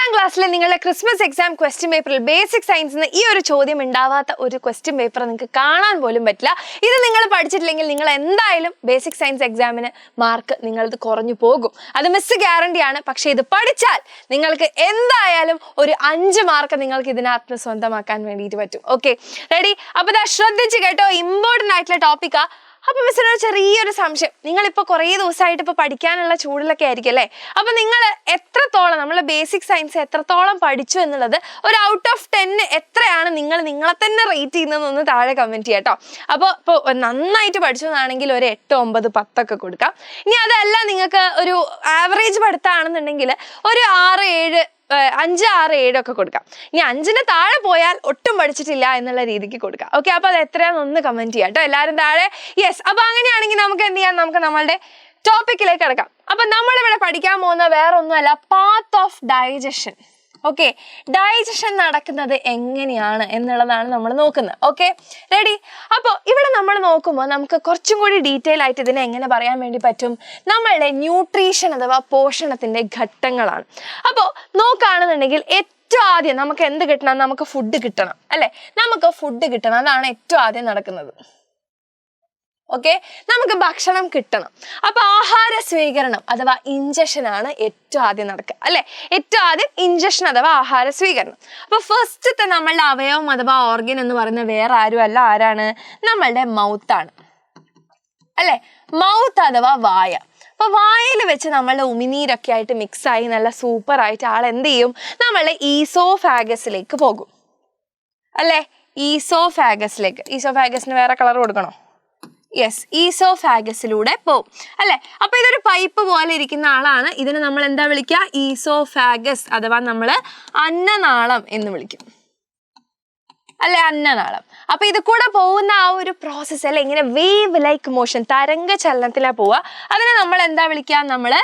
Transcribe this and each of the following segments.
8ാം ക്ലാസ്സിലെ നിങ്ങളുടെ Christmas exam question പേപ്പറിൽ ബേസിക് സയൻസിന് ഈ ഒരു ചോദ്യം ഉണ്ടാവാത്ത ഒരു ക്വസ്റ്റ്യൻ പേപ്പർ നിങ്ങൾക്ക് കാണാൻ പോലും പറ്റില്ല. ഇത് നിങ്ങൾ പഠിച്ചിട്ടില്ലെങ്കിൽ നിങ്ങൾ എന്തായാലും ബേസിക് സയൻസ് എക്സാമിന് മാർക്ക് നിങ്ങളത് കുറഞ്ഞു പോകും. അത് മിസ് ഗ്യാരണ്ടിയാണ്. പക്ഷേ ഇത് പഠിച്ചാൽ നിങ്ങൾക്ക് എന്തായാലും ഒരു 5 മാർക്ക് നിങ്ങൾക്ക് ഇതിനകത്ത് സ്വന്തമാക്കാൻ വേണ്ടിയിട്ട് പറ്റും. Okay, ready? അപ്പൊ ഇതാ ശ്രദ്ധിച്ച് കേട്ടോ, ഇമ്പോർട്ടൻ്റ് ആയിട്ടുള്ള ടോപ്പിക്കാ. അപ്പൊ മിസ്സിനൊരു ചെറിയൊരു സംശയം, നിങ്ങളിപ്പോൾ കുറേ ദിവസമായിട്ട് ഇപ്പോൾ പഠിക്കാനുള്ള ചൂടിലൊക്കെ ആയിരിക്കും അല്ലേ? അപ്പൊ നിങ്ങൾ എത്രത്തോളം നമ്മളെ ബേസിക് സയൻസ് എത്രത്തോളം പഠിച്ചു എന്നുള്ളത് ഒരു ഔട്ട് ഓഫ് 10 എത്രയാണ് നിങ്ങൾ നിങ്ങളെ തന്നെ റേറ്റ് ചെയ്യുന്നതെന്നൊന്ന് താഴെ കമന്റ് ചെയ്യാം കേട്ടോ. ഇപ്പോൾ നന്നായിട്ട് പഠിച്ചു എന്നാണെങ്കിൽ ഒരു 8, 9, 10 ഒക്കെ കൊടുക്കാം. ഇനി അതല്ല നിങ്ങൾക്ക് ഒരു ആവറേജ് പഠിത്തമാണെന്നുണ്ടെങ്കിൽ ഒരു 6, 7, 5, 6, 7 ഒക്കെ കൊടുക്കാം. ഇനി 5ന് താഴെ പോയാൽ ഒട്ടും പഠിച്ചിട്ടില്ല എന്നുള്ള രീതിക്ക് കൊടുക്കാം. ഓക്കെ, അപ്പൊ അത് എത്രയാണെന്ന് കമന്റ് ചെയ്യാം കേട്ടോ എല്ലാവരും താഴെ. യെസ്, അപ്പൊ അങ്ങനെയാണെങ്കിൽ നമുക്ക് എന്ത് ചെയ്യാം, നമുക്ക് നമ്മളുടെ ടോപ്പിക്കിലേക്ക് കിടക്കാം. അപ്പൊ നമ്മളിവിടെ പഠിക്കാൻ പോകുന്ന വേറെ ഒന്നുമല്ല, path of digestion. Okay, digestion നടക്കുന്നത് എങ്ങനെയാണ് എന്നുള്ളതാണ് നമ്മൾ നോക്കുന്നത്. Okay, ready? അപ്പോൾ ഇവിടെ നമ്മൾ നോക്കുമ്പോൾ നമുക്ക് കുറച്ചും കൂടി ഡീറ്റെയിൽ ആയിട്ട് ഇതിനെ എങ്ങനെ പറയാൻ വേണ്ടി പറ്റും, നമ്മളുടെ ന്യൂട്രീഷൻ അഥവാ പോഷണത്തിന്റെ ഘട്ടങ്ങളാണ്. അപ്പോൾ നോക്കുകയാണെന്നുണ്ടെങ്കിൽ ഏറ്റവും ആദ്യം നമുക്ക് എന്ത് കിട്ടണം, നമുക്ക് ഫുഡ് കിട്ടണം അല്ലെ? നമുക്ക് ഫുഡ് കിട്ടണം, അതാണ് ഏറ്റവും ആദ്യം നടക്കുന്നത്. ഓക്കെ, നമുക്ക് ഭക്ഷണം കിട്ടണം. അപ്പൊ ആഹാര സ്വീകരണം അഥവാ ഇഞ്ചക്ഷൻ ആണ് ഏറ്റവും ആദ്യം നടക്കുക അല്ലെ? ഏറ്റവും ആദ്യം ഇഞ്ചക്ഷൻ അഥവാ ആഹാര സ്വീകരണം. അപ്പൊ ഫസ്റ്റത്തെ നമ്മളുടെ അവയവം അഥവാ ഓർഗൻ എന്ന് പറയുന്ന വേറെ ആരും അല്ല, ആരാണ്? നമ്മളുടെ മൗത്താണ് അല്ലെ? മൗത്ത് അഥവാ വായ. അപ്പൊ വായയിൽ വെച്ച് നമ്മളുടെ ഉമിനീരൊക്കെ ആയിട്ട് മിക്സ് ആയി നല്ല സൂപ്പർ ആയിട്ട് ആൾ എന്ത് ചെയ്യും, നമ്മളുടെ ഈസോഫാഗസിലേക്ക് പോകും അല്ലെ? ഈസോഫാഗസിലേക്ക്. ഈസോഫാഗസിന് വേറെ കളർ കൊടുക്കണോ? യെസ്, ഈസോഫാഗസിലൂടെ പോവും അല്ലെ? അപ്പൊ ഇതൊരു പൈപ്പ് പോലെ ഇരിക്കുന്ന ആളാണ്. ഇതിനെ നമ്മൾ എന്താ വിളിക്കുക? ഈസോഫാഗസ് അഥവാ നമ്മൾ അന്നനാളം എന്ന് വിളിക്കും അല്ലെ? അന്നനാളം. അപ്പൊ ഇത് കൂടെ പോകുന്ന ആ ഒരു പ്രോസസ്സ് അല്ലെ, ഇങ്ങനെ വേവ് ലൈക്ക് മോഷൻ, തരംഗ ചലനത്തിലാ പോവുക. അതിനെ നമ്മൾ എന്താ വിളിക്കുക? നമ്മള്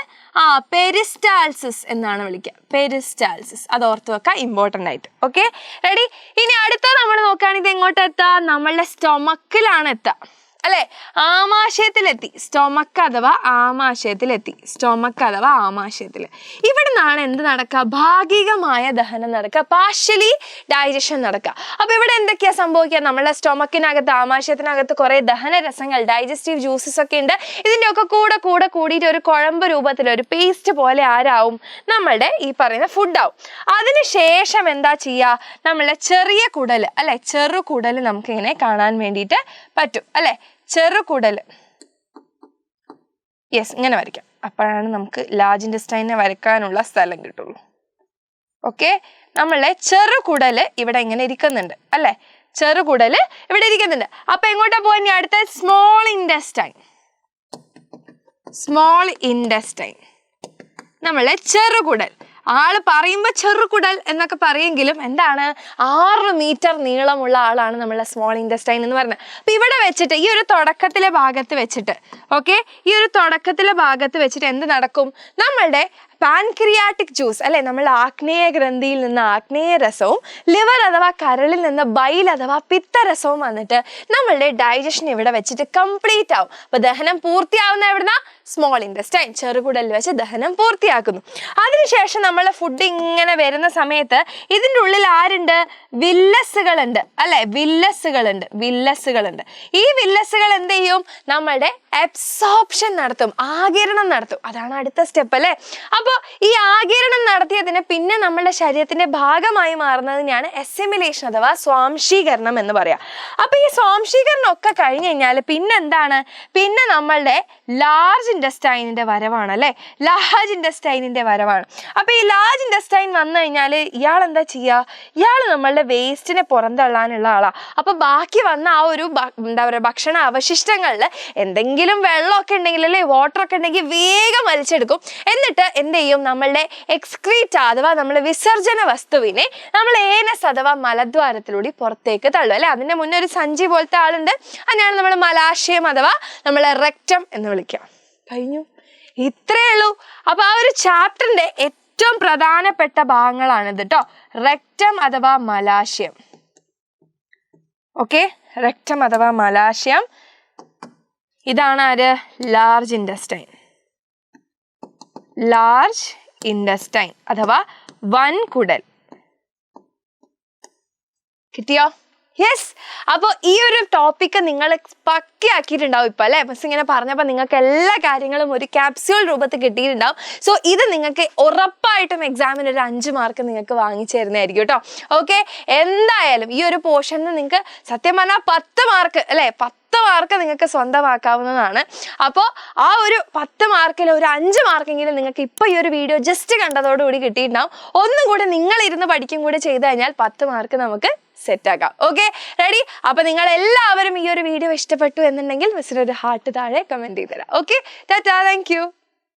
പെരിസ്റ്റാൾസിസ് എന്നാണ് വിളിക്കുക. പെരിസ്റ്റാൾസിസ്, അത് ഓർത്ത് വെക്കുക, ഇമ്പോർട്ടൻ്റ് ആയിട്ട്. Okay, ready? ഇനി അടുത്ത നമ്മൾ നോക്കുകയാണെങ്കിൽ ഇത് എങ്ങോട്ട് എത്താ? നമ്മളുടെ സ്റ്റൊമക്കിലാണ് എത്തുക അല്ലെ? ആമാശയത്തിലെത്തി. സ്റ്റൊമക്ക് അഥവാ ആമാശയത്തിലെത്തി. സ്റ്റൊമക്ക് അഥവാ ആമാശയത്തിൽ. ഇവിടെ നിന്നാണ് എന്ത് നടക്കുക? ഭാഗികമായ ദഹനം നടക്കുക, പാർഷ്യലി ഡൈജഷൻ നടക്കുക. അപ്പൊ ഇവിടെ എന്തൊക്കെയാ സംഭവിക്കുക? നമ്മളുടെ സ്റ്റൊമക്കിനകത്ത്, ആമാശയത്തിനകത്ത് കുറെ ദഹനരസങ്ങൾ, ഡൈജസ്റ്റീവ് ജ്യൂസസ് ഒക്കെ ഉണ്ട്. ഇതിൻ്റെ ഒക്കെ കൂടിയിട്ട് ഒരു കുഴമ്പ് രൂപത്തിൽ, ഒരു പേസ്റ്റ് പോലെ ആരാവും? നമ്മളുടെ ഈ പറയുന്ന ഫുഡാവും. അതിനുശേഷം എന്താ ചെയ്യുക? നമ്മളുടെ ചെറിയ കുടല് അല്ലെ? ചെറുകുടല് നമുക്കിങ്ങനെ കാണാൻ വേണ്ടിയിട്ട് പറ്റും അല്ലെ? ചെറുകുടൽ. യെസ്, ഇങ്ങനെ വരയ്ക്കാം. അപ്പോഴാണ് നമുക്ക് ലാർജ് ഇൻറ്റെസ്റ്റൈനെ വരയ്ക്കാനുള്ള സ്ഥലം കിട്ടുള്ളൂ. ഓക്കെ, നമ്മളെ ചെറുകുടല് ഇവിടെ ഇങ്ങനെ ഇരിക്കുന്നുണ്ട് അല്ലെ? ചെറുകുടല് ഇവിടെ ഇരിക്കുന്നുണ്ട്. അപ്പൊ എങ്ങോട്ടാ പോയി? അടുത്ത സ്മോൾ ഇൻറ്റെസ്റ്റൈൻ. സ്മോൾ ഇൻറ്റെസ്റ്റൈൻ, നമ്മളെ ചെറുകുടൽ. ആള് പറയുമ്പോൾ ചെറുകുടൽ എന്നൊക്കെ പറയെങ്കിലും എന്താണ്, 6 മീറ്റർ നീളമുള്ള ആളാണ് നമ്മളെ സ്മോൾ ഇൻറ്റെസ്റ്റൈൻ എന്ന് പറയുന്നത്. അപ്പൊ ഇവിടെ വെച്ചിട്ട് ഈ ഒരു തുടക്കത്തിലെ ഭാഗത്ത് വെച്ചിട്ട്, ഓക്കെ, ഈ ഒരു തുടക്കത്തിലെ ഭാഗത്ത് വെച്ചിട്ട് എന്ത് നടക്കും? നമ്മളുടെ പാൻക്രിയാറ്റിക് ജ്യൂസ് അല്ലെ, നമ്മളുടെ ആഗ്നേയ ഗ്രന്ഥിയിൽ നിന്ന് ആഗ്നേയ രസവും ലിവർ അഥവാ കരളിൽ നിന്ന് ബൈൽ അഥവാ പിത്തരസവും വന്നിട്ട് നമ്മളുടെ ഡൈജഷൻ ഇവിടെ വെച്ചിട്ട് കംപ്ലീറ്റ് ആവും. അപ്പൊ ദഹനം പൂർത്തിയാവുന്ന എവിടുന്ന? സ്മോൾ ഇൻറ്റെസ്റ്റൈൻ, ചെറുകുടലിൽ വെച്ച് ദഹനം പൂർത്തിയാക്കുന്നു. അതിനുശേഷം നമ്മളെ ഫുഡ് ഇങ്ങനെ വരുന്ന സമയത്ത് ഇതിൻ്റെ ഉള്ളിൽ ആരുണ്ട്? വില്ലസുകളുണ്ട് അല്ലെ? വില്ലസുകളുണ്ട്. ഈ വില്ലസുകൾ എന്ത് ചെയ്യും? നമ്മളുടെ അബ്സോർപ്ഷൻ നടത്തും, ആഗിരണം നടത്തും. അതാണ് അടുത്ത സ്റ്റെപ്പ് അല്ലെ? അപ്പോൾ ഈ ആഗിരണം നടത്തിയതിന് പിന്നെ നമ്മളുടെ ശരീരത്തിന്റെ ഭാഗമായി മാറുന്നതിനെയാണ് അസിമിലേഷൻ അഥവാ സ്വാംശീകരണം എന്ന് പറയാം. അപ്പൊ ഈ സ്വാംശീകരണം ഒക്കെ കഴിഞ്ഞു കഴിഞ്ഞാൽ പിന്നെ എന്താണ്? പിന്നെ നമ്മളുടെ ലാർജ് ഇൻറ്റെസ്റ്റൈനിന്റെ വരവാണ് അല്ലെ? ലാർജ് ഇൻറ്റെസ്റ്റൈനിന്റെ വരവാണ്. അപ്പൊ ഈ ലാർജ് ഇൻറ്റെസ്റ്റൈൻ വന്നു കഴിഞ്ഞാൽ ഇയാൾ എന്താ ചെയ്യുക? ഇയാൾ നമ്മളുടെ വേസ്റ്റിനെ പുറന്തള്ളാനുള്ള ആളാ. അപ്പൊ ബാക്കി വന്ന ആ ഒരു എന്താ പറയുക, ഭക്ഷണ അവശിഷ്ടങ്ങളിൽ എന്തെങ്കിലും വെള്ളമൊക്കെ ഉണ്ടെങ്കിൽ അല്ലെ, വാട്ടർ ഒക്കെ ഉണ്ടെങ്കിൽ വേഗം വലിച്ചെടുക്കും. എന്നിട്ട് എന്ത് ചെയ്യും? നമ്മളുടെ എക്സ്ക്രീറ്റ അഥവാ നമ്മളെ വിസർജന വസ്തുവിനെ നമ്മൾ ഏനസ് അഥവാ മലദ്വാരത്തിലൂടെ പുറത്തേക്ക് തള്ളും അല്ലെ? അതിന്റെ മുന്നേ ഒരു സഞ്ചി പോലത്തെ ആളുണ്ട്, അതിനാണ് നമ്മൾ മലാശയം അഥവാ നമ്മളെ റെക്റ്റം എന്ന് വിളിക്കുക. കഴിഞ്ഞു, ഇത്രയേ ഉള്ളൂ. അപ്പൊ ആ ഒരു ചാപ്റ്ററിന്റെ ഏറ്റവും പ്രധാനപ്പെട്ട ഭാഗങ്ങളാണിത് കേട്ടോ, റെക്റ്റം അഥവാ മലാശയം. ഓക്കെ, റെക്റ്റം അഥവാ മലാശയം. ഇതാണ് ആര്? ലാർജ് ഇൻറ്റെസ്റ്റൈൻ. ലാർജ് ഇൻറ്റെസ്റ്റൈൻ അഥവാ വൻകുടൽ. കിട്ടിയോ? യെസ്. അപ്പോൾ ഈ ഒരു ടോപ്പിക്ക് നിങ്ങൾ പക്കയാക്കിയിട്ടുണ്ടാവും ഇപ്പം അല്ലേ? മിസ് ഇങ്ങനെ പറഞ്ഞപ്പോൾ നിങ്ങൾക്ക് എല്ലാ കാര്യങ്ങളും ഒരു ക്യാപ്സ്യൂൾ രൂപത്തിൽ കിട്ടിയിട്ടുണ്ടാവും. സോ ഇത് നിങ്ങൾക്ക് ഉറപ്പായിട്ടും എക്സാമിന് ഒരു 5 മാർക്ക് നിങ്ങൾക്ക് വാങ്ങിച്ചു തരുന്നതായിരിക്കും കേട്ടോ. ഓക്കെ, എന്തായാലും ഈ ഒരു പോർഷനിൽ നിങ്ങൾക്ക് സത്യം പറഞ്ഞാൽ 10 മാർക്ക് അല്ലേ, 10 മാർക്ക് നിങ്ങൾക്ക് സ്വന്തമാക്കാവുന്നതാണ്. അപ്പോൾ ആ ഒരു 10 മാർക്കിൽ ഒരു 5 മാർക്കെങ്കിലും നിങ്ങൾക്ക് ഇപ്പോൾ ഈ ഒരു വീഡിയോ ജസ്റ്റ് കണ്ടതോടുകൂടി കിട്ടിയിട്ടുണ്ടാവും. ഒന്നും കൂടി നിങ്ങളിരുന്ന് പഠിക്കും കൂടി ചെയ്ത് കഴിഞ്ഞാൽ 10 മാർക്ക് നമുക്ക് സെറ്റ് ആക്കാം. Okay, ready? അപ്പൊ നിങ്ങൾ എല്ലാവരും ഈ ഒരു വീഡിയോ ഇഷ്ടപ്പെട്ടു എന്നുണ്ടെങ്കിൽ മിസ്സിന് ഒരു ഹാർട്ട് താഴെ കമന്റ് ചെയ്ത് തരാം. Okay, Tata, thank you.